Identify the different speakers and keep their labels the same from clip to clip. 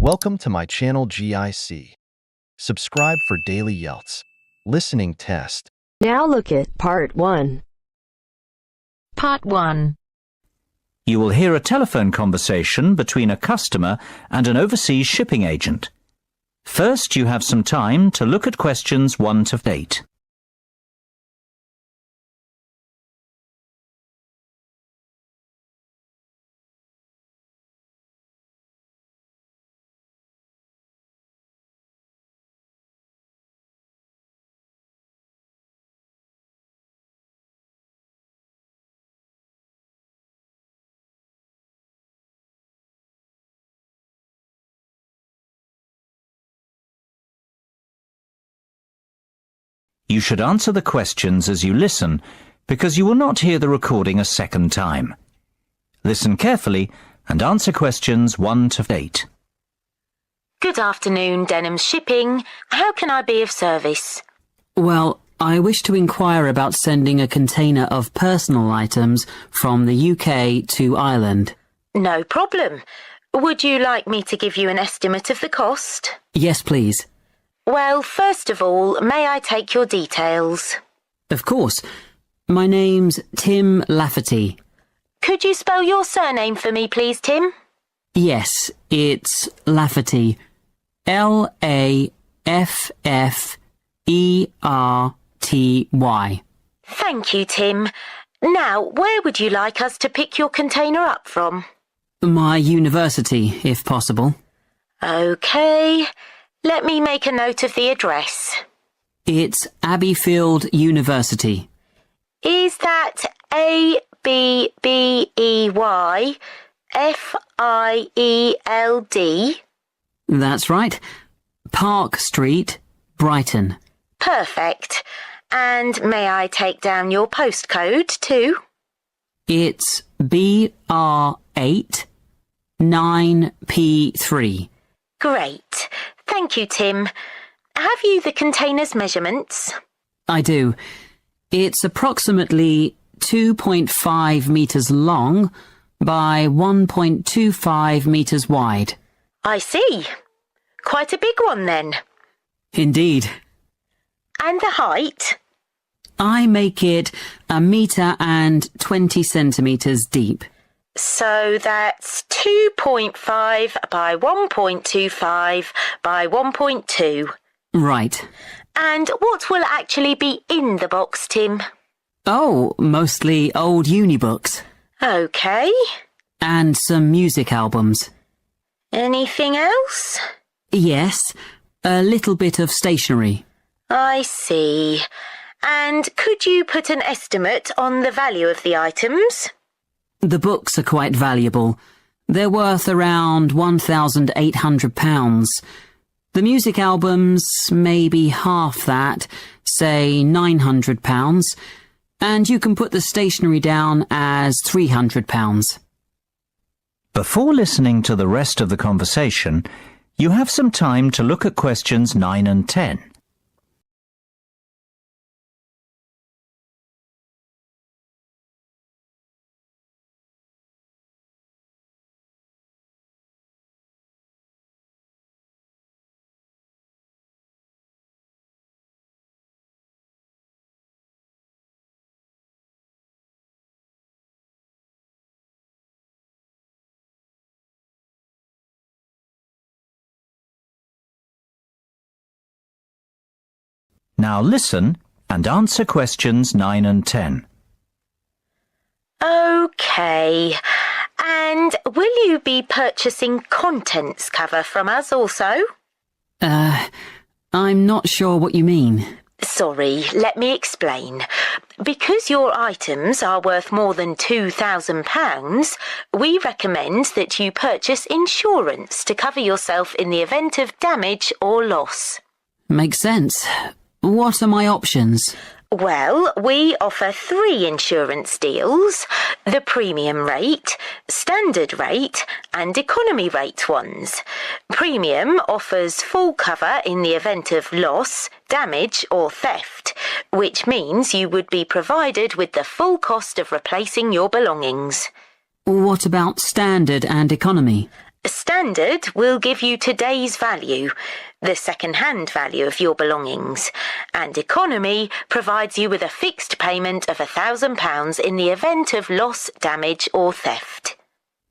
Speaker 1: Welcome to my channel GIC. Subscribe for daily IELTS listening test.
Speaker 2: Now look at Part 1.
Speaker 3: Part 1.
Speaker 4: You will hear a telephone conversation between a customer and an overseas shipping agent. First, you have some time to look at questions 1 to 8. You should answer the questions as you listen, because you will not hear the recording a second time. Listen carefully and answer questions 1 to 8.
Speaker 3: Good afternoon, Denham Shipping. How can I be of service?
Speaker 5: Well, I wish to inquire about sending a container of personal items from the UK to Ireland.
Speaker 3: No problem. Would you like me to give you an estimate of the cost?
Speaker 5: Yes, please.
Speaker 3: Well, first of all, may I take your details?
Speaker 5: Of course. My name's Tim Lafferty.
Speaker 3: Could you spell your surname for me, please, Tim?
Speaker 5: Yes, it's Lafferty. Lafferty.
Speaker 3: Thank you, Tim. Now, where would you like us to pick your container up from?
Speaker 5: My university, if possible.
Speaker 3: OK. Let me make a note of the address.
Speaker 5: It's Abbeyfield University.
Speaker 3: Is that Abbeyfield?
Speaker 5: That's right. Park Street, Brighton.
Speaker 3: Perfect. And may I take down your postcode too?
Speaker 5: It's BR8 9P3.
Speaker 3: Great. Thank you, Tim. Have you the container's measurements?
Speaker 5: I do. It's approximately 2.5 metres long by 1.25 metres wide.
Speaker 3: I see. Quite a big one then.
Speaker 5: Indeed.
Speaker 3: And the height?
Speaker 5: I make it 1 metre and 20 centimetres deep.
Speaker 3: So that's 2.5 by 1.25 by 1.2.
Speaker 5: Right.
Speaker 3: And what will actually be in the box, Tim?
Speaker 5: Oh, mostly old uni books.
Speaker 3: OK.
Speaker 5: And some music albums.
Speaker 3: Anything else?
Speaker 5: Yes, a little bit of stationery.
Speaker 3: I see. And could you put an estimate on the value of the items?
Speaker 5: The books are quite valuable. They're worth around £1,800. The music albums, maybe half that, say £900. And you can put the stationery down as £300.
Speaker 4: Before listening to the rest of the conversation, you have some time to look at questions 9 and 10. Now listen and answer questions 9 and 10.
Speaker 3: OK. And will you be purchasing contents cover from us also?
Speaker 5: I'm not sure what you mean.
Speaker 3: Sorry, let me explain. Because your items are worth more than £2,000, we recommend that you purchase insurance to cover yourself in the event of damage or loss.
Speaker 5: Makes sense. What are my options?
Speaker 3: Well, we offer 3 insurance deals: the premium rate, standard rate and economy rate ones. Premium offers full cover in the event of loss, damage or theft, which means you would be provided with the full cost of replacing your belongings.
Speaker 5: What about standard and economy?
Speaker 3: Standard will give you today's value, the second-hand value of your belongings, and economy provides you with a fixed payment of £1,000 in the event of loss, damage or theft.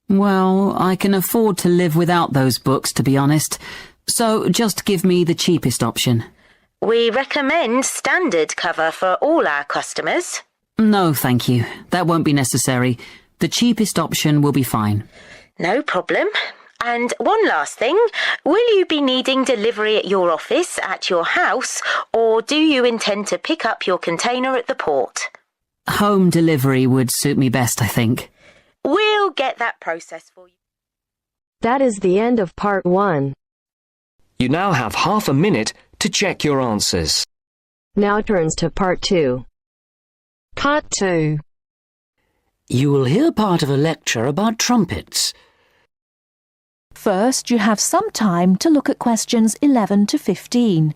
Speaker 5: Well, I can afford to live without those books, to be honest. So just give me the cheapest option.
Speaker 3: We recommend standard cover for all our customers.
Speaker 5: No, thank you. That won't be necessary. The cheapest option will be fine.
Speaker 3: No problem. And one last thing, will you be needing delivery at your office, at your house, or do you intend to pick up your container at the port?
Speaker 5: Home delivery would suit me best, I think.
Speaker 3: We'll get that process for you.
Speaker 2: That is the end of part 1.
Speaker 6: You now have half a minute to check your answers.
Speaker 2: Now turns to part 2. Part 2.
Speaker 7: You will hear part of a lecture about trumpets.
Speaker 8: First, you have some time to look at questions 11 to 15.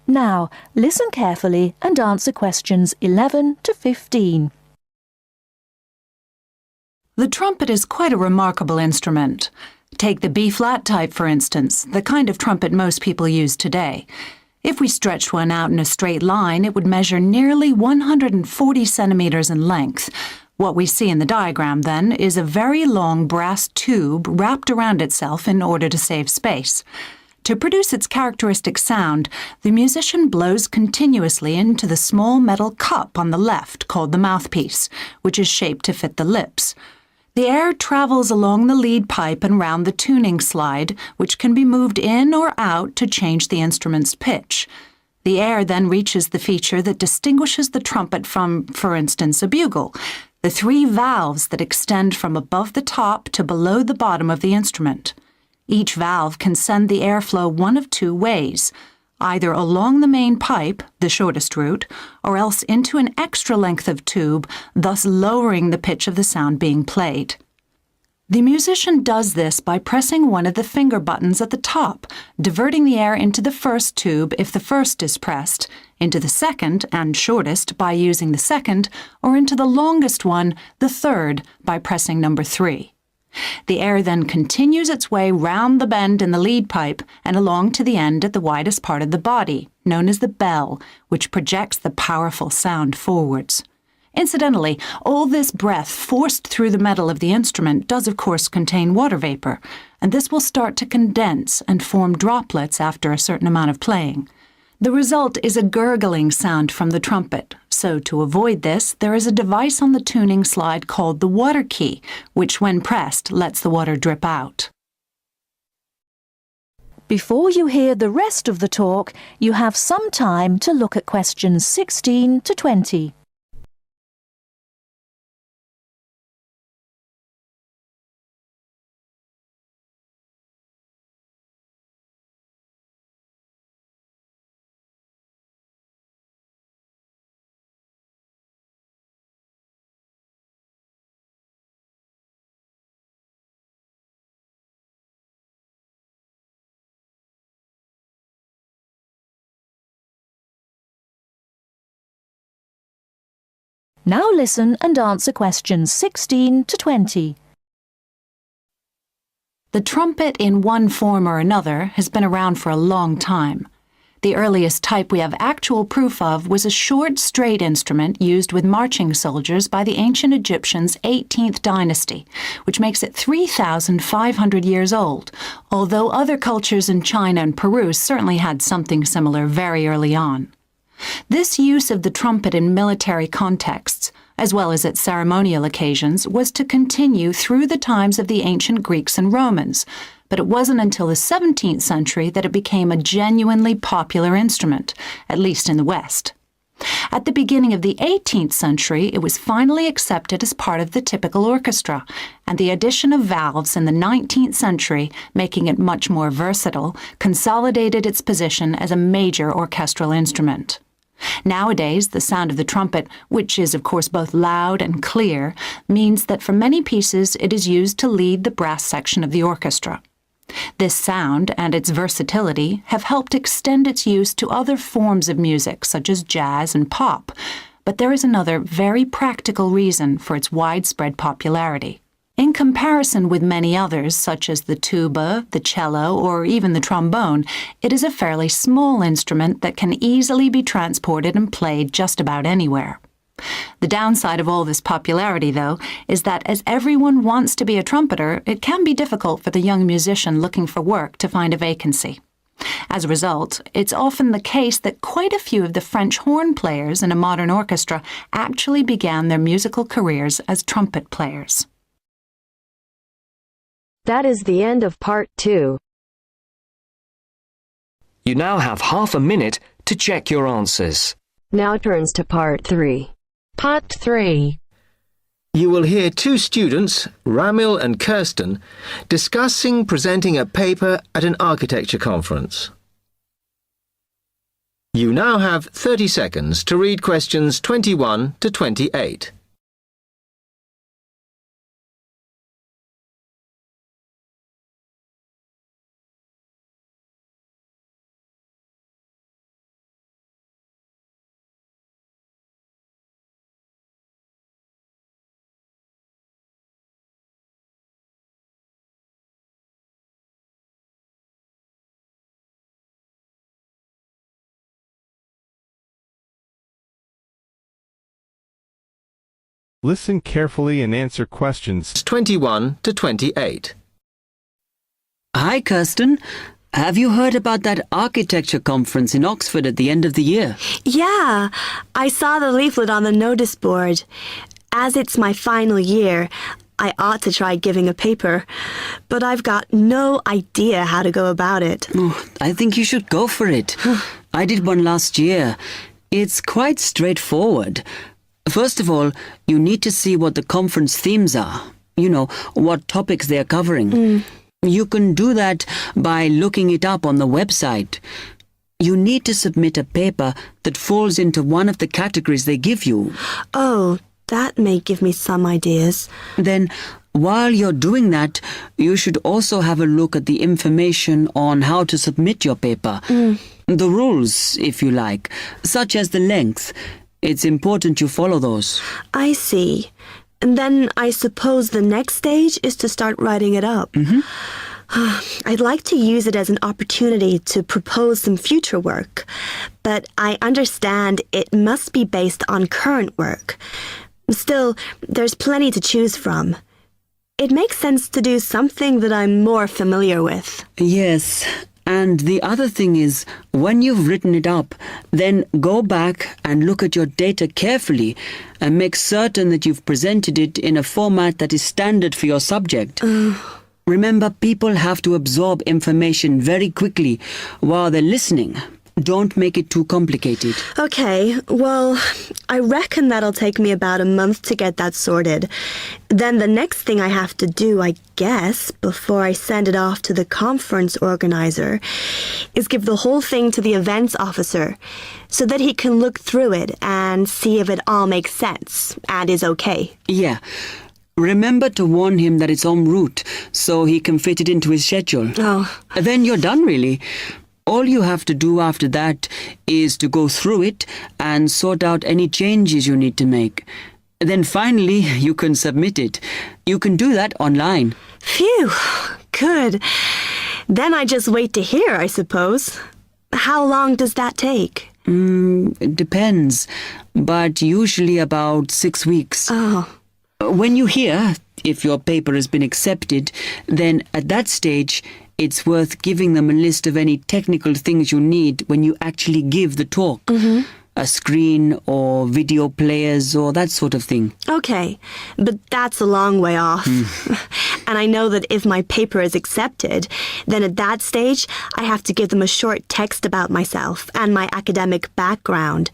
Speaker 8: Now, listen carefully and answer questions 11 to 15.
Speaker 9: The trumpet is quite a remarkable instrument. Take the B-flat type, for instance, the kind of trumpet most people use today. If we stretched one out in a straight line, it would measure nearly 140 centimeters in length. What we see in the diagram, then, is a very long brass tube wrapped around itself in order to save space. To produce its characteristic sound, the musician blows continuously into the small metal cup on the left called the mouthpiece, which is shaped to fit the lips. The air travels along the lead pipe and round the tuning slide, which can be moved in or out to change the instrument's pitch. The air then reaches the feature that distinguishes the trumpet from, for instance, a bugle, the 3 valves that extend from above the top to below the bottom of the instrument. Each valve can send the airflow one of 2 ways, either along the main pipe, the shortest route, or else into an extra length of tube, thus lowering the pitch of the sound being played. The musician does this by pressing one of the finger buttons at the top, diverting the air into the first tube if the first is pressed, into the second and shortest by using the second, or into the longest one, the third, by pressing number 3. The air then continues its way round the bend in the lead pipe and along to the end at the widest part of the body, known as the bell, which projects the powerful sound forwards. Incidentally, all this breath forced through the metal of the instrument does of course contain water vapor, and this will start to condense and form droplets after a certain amount of playing. The result is a gurgling sound from the trumpet, so to avoid this, there is a device on the tuning slide called the water key, which when pressed lets the water drip out.
Speaker 8: Before you hear the rest of the talk, you have some time to look at questions 16 to 20. Now listen and answer questions 16 to 20.
Speaker 9: The trumpet in one form or another has been around for a long time. The earliest type we have actual proof of was a short, straight instrument used with marching soldiers by the ancient Egyptians' 18th dynasty, which makes it 3,500 years old, although other cultures in China and Peru certainly had something similar very early on. This use of the trumpet in military contexts, as well as at ceremonial occasions, was to continue through the times of the ancient Greeks and Romans, but it wasn't until the 17th century that it became a genuinely popular instrument, at least in the West. At the beginning of the 18th century, it was finally accepted as part of the typical orchestra, and the addition of valves in the 19th century, making it much more versatile, consolidated its position as a major orchestral instrument. Nowadays, the sound of the trumpet, which is of course both loud and clear, means that for many pieces it is used to lead the brass section of the orchestra. This sound and its versatility have helped extend its use to other forms of music such as jazz and pop, but there is another very practical reason for its widespread popularity. In comparison with many others, such as the tuba, the cello, or even the trombone, it is a fairly small instrument that can easily be transported and played just about anywhere. The downside of all this popularity, though, is that as everyone wants to be a trumpeter, it can be difficult for the young musician looking for work to find a vacancy. As a result, it's often the case that quite a few of the French horn players in a modern orchestra actually began their musical careers as trumpet players.
Speaker 2: That is the end of part 2.
Speaker 6: You now have half a minute to check your answers.
Speaker 2: Now turns to part 3. Part 3.
Speaker 10: You will hear two students, Ramil and Kirsten, discussing presenting a paper at an architecture conference. You now have 30 seconds to read questions 21 to 28.
Speaker 11: Listen carefully and answer questions
Speaker 10: 21 to 28.
Speaker 7: Hi, Kirsten. Have you heard about that architecture conference in Oxford at the end of the year?
Speaker 12: Yeah, I saw the leaflet on the notice board. As it's my final year, I ought to try giving a paper, but I've got no idea how to go about it.
Speaker 7: Oh, I think you should go for it. I did one last year. It's quite straightforward. First of all, you need to see what the conference themes are. You know, what topics they are covering. You can do that by looking it up on the website. You need to submit a paper that falls into one of the categories they give you.
Speaker 12: Oh, that may give me some ideas.
Speaker 7: Then, while you're doing that, you should also have a look at the information on how to submit your paper. The rules, if you like, such as the length. It's important you follow those.
Speaker 12: I see. And then I suppose the next stage is to start writing it up. I'd like to use it as an opportunity to propose some future work, but I understand it must be based on current work. Still, there's plenty to choose from. It makes sense to do something that I'm more familiar with.
Speaker 7: Yes. And the other thing is, when you've written it up, then go back and look at your data carefully and make certain that you've presented it in a format that is standard for your subject. Remember, people have to absorb information very quickly while they're listening. Don't make it too complicated.
Speaker 12: Okay, well, I reckon that'll take me about a month to get that sorted. Then the next thing I have to do, I guess, before I send it off to the conference organizer, is give the whole thing to the events officer so that he can look through it and see if it all makes sense and is okay.
Speaker 7: Yeah. Remember to warn him that it's en route so he can fit it into his schedule.
Speaker 12: Oh.
Speaker 7: Then you're done, really. All you have to do after that is to go through it and sort out any changes you need to make. Then finally, you can submit it. You can do that online.
Speaker 12: Phew, good. Then I just wait to hear, I suppose. How long does that take?
Speaker 7: It depends, but usually about 6 weeks.
Speaker 12: Oh.
Speaker 7: When you hear if your paper has been accepted, then at that stage, it's worth giving them a list of any technical things you need when you actually give the talk. A screen or video players or that sort of thing.
Speaker 12: Okay, but that's a long way off. And I know that if my paper is accepted, then at that stage, I have to give them a short text about myself and my academic background.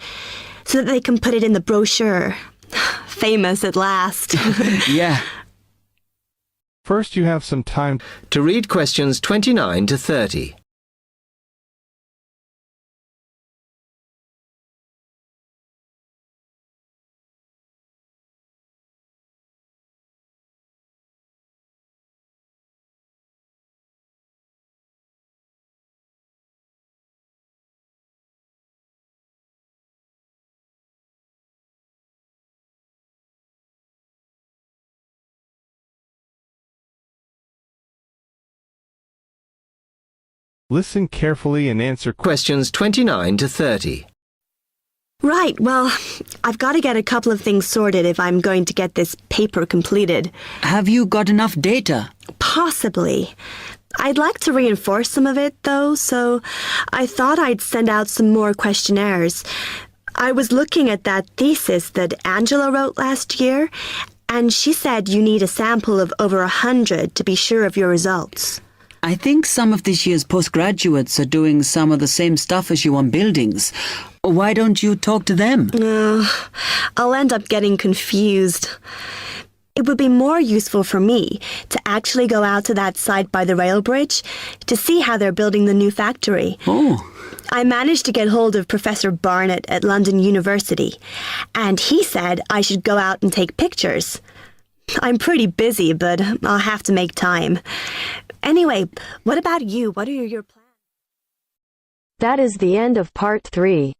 Speaker 12: so that they can put it in the brochure. Famous at last.
Speaker 7: Yeah.
Speaker 11: First, you have some time
Speaker 10: to read questions 29 to 30.
Speaker 11: Listen carefully and answer
Speaker 10: Questions 29 to 30.
Speaker 12: Right, well, I've got to get a couple of things sorted if I'm going to get this paper completed.
Speaker 7: Have you got enough data?
Speaker 12: Possibly. I'd like to reinforce some of it, though, so I thought I'd send out some more questionnaires. I was looking at that thesis that Angela wrote last year, and she said you need a sample of over 100 to be sure of your results.
Speaker 7: I think some of this year's postgraduates are doing some of the same stuff as you on buildings. Why don't you talk to them?
Speaker 12: I'll end up getting confused. It would be more useful for me to actually go out to that site by the rail bridge to see how they're building the new factory.
Speaker 7: Oh.
Speaker 12: I managed to get hold of Professor Barnett at London University, and he said I should go out and take pictures. I'm pretty busy, but I'll have to make time. Anyway, what about you? What are your plans?
Speaker 2: That is the end of part 3.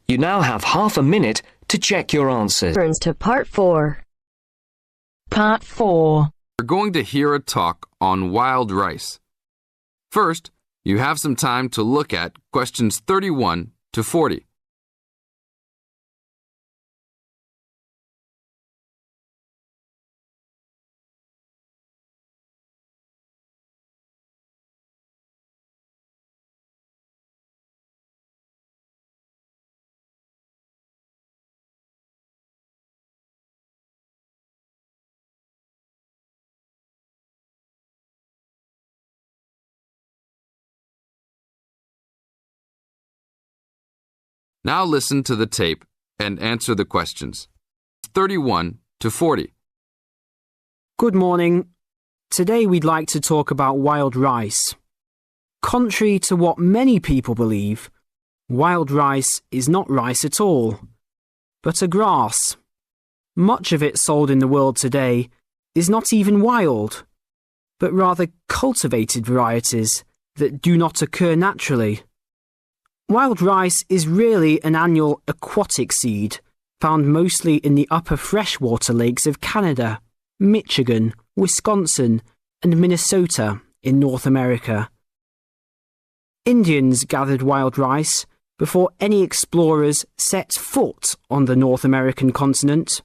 Speaker 6: You now have half a minute to check your answers.
Speaker 2: Turns to part 4.
Speaker 13: Part 4. We're going to hear a talk on wild rice. First, you have some time to look at questions 31 to 40. Now listen to the tape and answer the questions. 31 to 40.
Speaker 14: Good morning. Today we'd like to talk about wild rice. Contrary to what many people believe, wild rice is not rice at all, but a grass. Much of it sold in the world today is not even wild, but rather cultivated varieties that do not occur naturally. Wild rice is really an annual aquatic seed found mostly in the upper freshwater lakes of Canada, Michigan, Wisconsin, and Minnesota in North America. Indians gathered wild rice before any explorers set foot on the North American continent.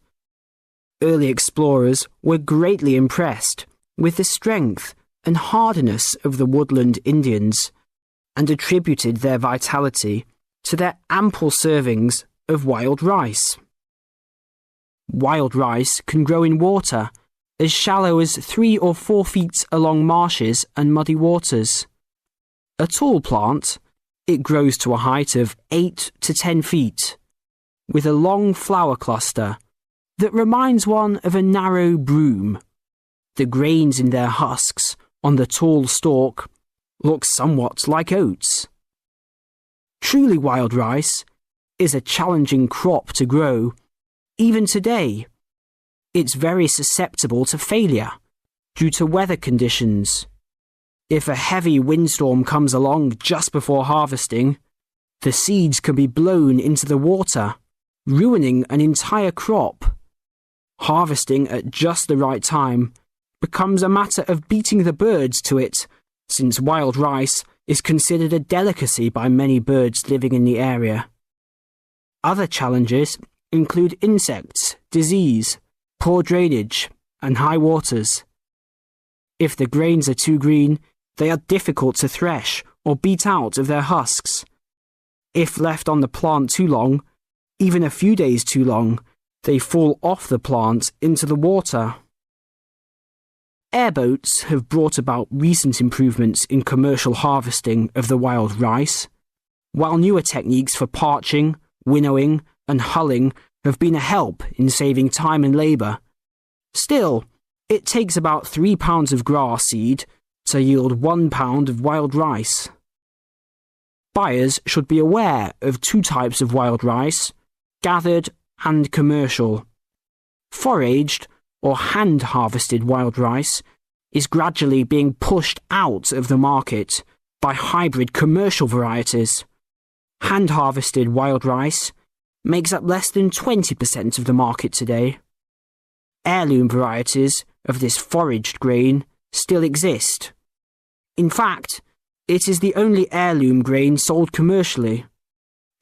Speaker 14: Early explorers were greatly impressed with the strength and hardiness of the woodland Indians, and attributed their vitality to their ample servings of wild rice. Wild rice can grow in water as shallow as 3 or 4 feet along marshes and muddy waters. A tall plant, it grows to a height of 8 to 10 feet, with a long flower cluster that reminds one of a narrow broom. The grains in their husks on the tall stalk look somewhat like oats. Truly wild rice is a challenging crop to grow, even today. It's very susceptible to failure due to weather conditions. If a heavy windstorm comes along just before harvesting, the seeds can be blown into the water, ruining an entire crop. Harvesting at just the right time becomes a matter of beating the birds to it, since wild rice is considered a delicacy by many birds living in the area. Other challenges include insects, disease, poor drainage, and high waters. If the grains are too green, they are difficult to thresh or beat out of their husks. If left on the plant too long, even a few days too long, they fall off the plant into the water. Airboats have brought about recent improvements in commercial harvesting of the wild rice, while newer techniques for parching, winnowing, and hulling have been a help in saving time and labour. Still, it takes about 3 pounds of grass seed to yield 1 pound of wild rice. Buyers should be aware of 2 types of wild rice, gathered and commercial. Foraged or hand-harvested wild rice is gradually being pushed out of the market by hybrid commercial varieties. Hand-harvested wild rice makes up less than 20% of the market today. Heirloom varieties of this foraged grain still exist. In fact, it is the only heirloom grain sold commercially.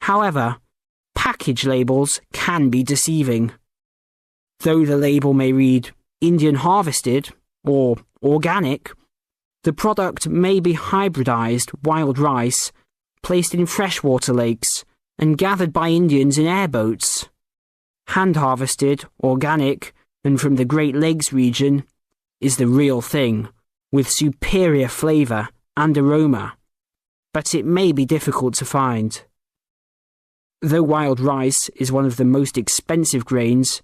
Speaker 14: However, package labels can be deceiving. Though the label may read Indian harvested or organic, the product may be hybridized wild rice placed in freshwater lakes and gathered by Indians in airboats. Hand-harvested, organic, and from the Great Lakes region is the real thing, with superior flavour and aroma, but it may be difficult to find. Though wild rice is one of the most expensive grains,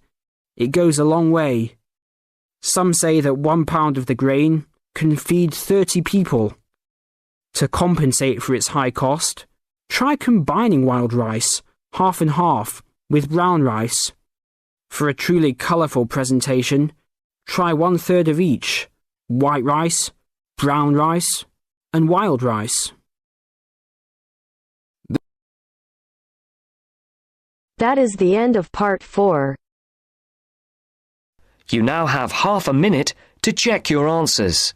Speaker 14: it goes a long way. Some say that 1 pound of the grain can feed 30 people. To compensate for its high cost, try combining wild rice, half and half, with brown rice. For a truly colourful presentation, try 1/3 of each: white rice, brown rice, and wild rice.
Speaker 2: That is the end of part 4.
Speaker 6: You now have half a minute to check your answers.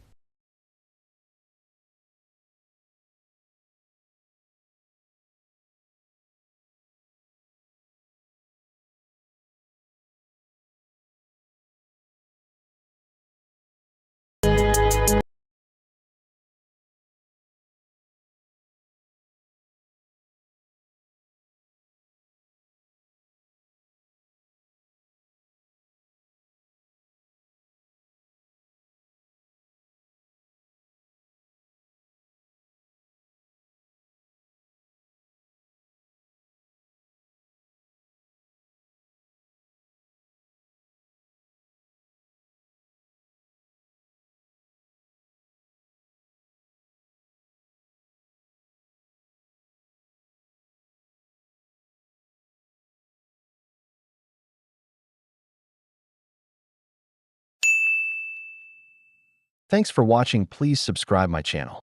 Speaker 1: Thanks for watching. Please subscribe my channel.